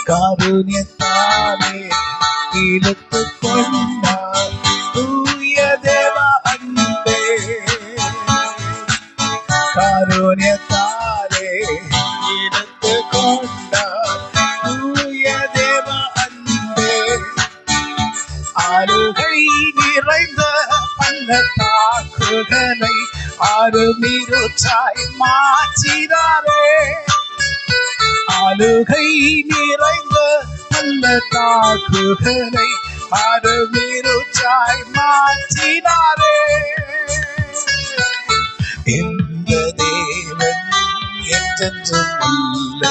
காருண்யத்தாலே இழுத்து கொண்டார் தூய தேவ அன்பே. காருண்யத்தாலே இழுத்து கொண்டார் தூய தேவ அன்பே. ஆளுகை நிறைந்த பள்ளத்தாக்குகளை அருமிருச்சாய் மாற்றினாரே. ஆளுகை நிறைந்த பள்ளத்தாக்குகளை அருமிருச்சாய் மாற்றினாரே. இந்த தேவன் என்றென்றும் உள்ள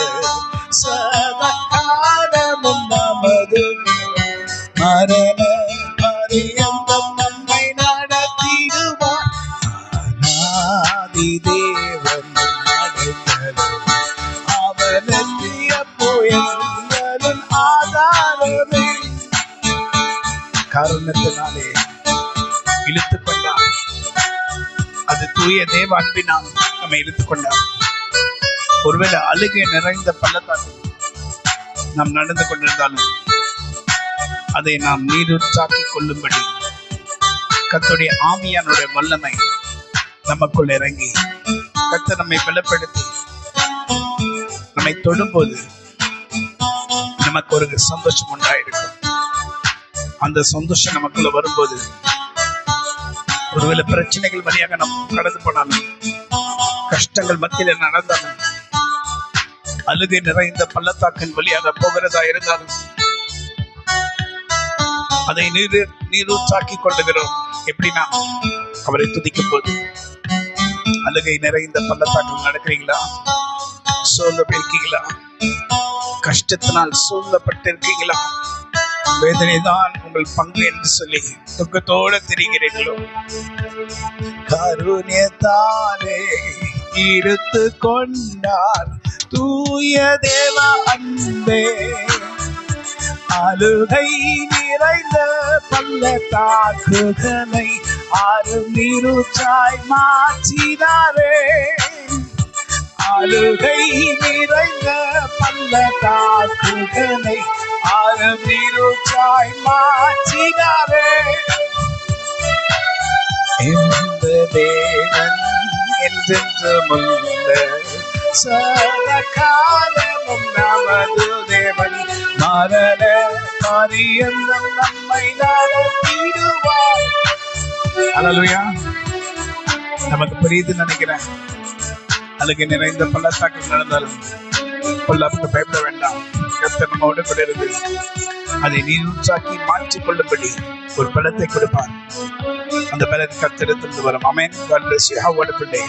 சதகாலமும் நமது மரண பரியந்தம் நம்மை நடத்திடுவார். ஆதி தேவன் அவனுக்கு எப்போதும் ஆதாரமே. காரணத்தினாலே இழுத்துக் கொண்டார். அது தூய தேவ அன்பினால் நம்மை இழுத்துக் கொண்டார். ஒருவேளை அழுகை நிறைந்த பள்ளத்தாக்கு நாம் நடந்து கொண்டிருந்தாலும் அதை நாம் நீரூற்றாக்கிக் கொள்ளும்படி கர்த்தருடைய ஆவியானுடைய வல்லமை நமக்குள் இறங்கி கர்த்தர் நம்மை பலப்படுத்தி நம்மை தொடும்போது நமக்கு ஒரு சந்தோஷம் உண்டாயிருக்கும். அந்த சந்தோஷம் நமக்குள்ள வரும்போது ஒருவேளை பிரச்சனைகள் வழியாக நாம் கடந்து போனாலும், கஷ்டங்கள் மத்தியில் நடந்தாலும், அழுகை நிறைந்த பள்ளத்தாக்கின் வழியாக போகிறதா இருந்தாலும் அதை நீரூற்றாக்கி கொள்ளுகிறோம். எப்படின்னா அவரை துதிக்கும் போது. அழுகை நிறைந்த பள்ளத்தாக்கில் நடக்கிறீங்களா? சோர்ந்து போயிருக்கீங்களா? கஷ்டத்தினால் சூழ்ந்தப்பட்டிருக்கீங்களா? வேதனை தான் உங்கள் பங்கு என்று சொல்லி துக்கத்தோடு தெரிகிறீர்களோ? காருண்யத்தாலே இழுத்து கொண்டார் தூய தேவ அன்பே. அழுகை நிறைந்த பள்ளத்தாக்குகளை அருமிருச்சாய் மாற்றினாரே. அழுகை நிறைந்த பள்ளத்தாக்குகளை அருமிருச்சாய் மாற்றினாரே. இந்த தேவன் என்றென்றும் உள்ள சதகாலமும் நமது தேவன் மரண பரியந்தம் நம்மை நடத்திடுவார். அல்லேலூயா. நமக்கு புரியுது நினைக்கிறேன். அழுகை நிறைந்த பள்ளத்தாக்கு நடந்தாலும் பொல்லாப்புக்கு பயப்பட வேண்டாம். கர்த்தர் நம்மோடு கூட இருந்து அதை நீரூற்றாக்கி மாற்றிக் கொள்ளும்படி ஒரு பலத்தை கொடுப்பார். அந்த பலத்தை கர்த்தரிடத்திலிருந்து வரும். ஆமென். God bless you. Have a wonderful day.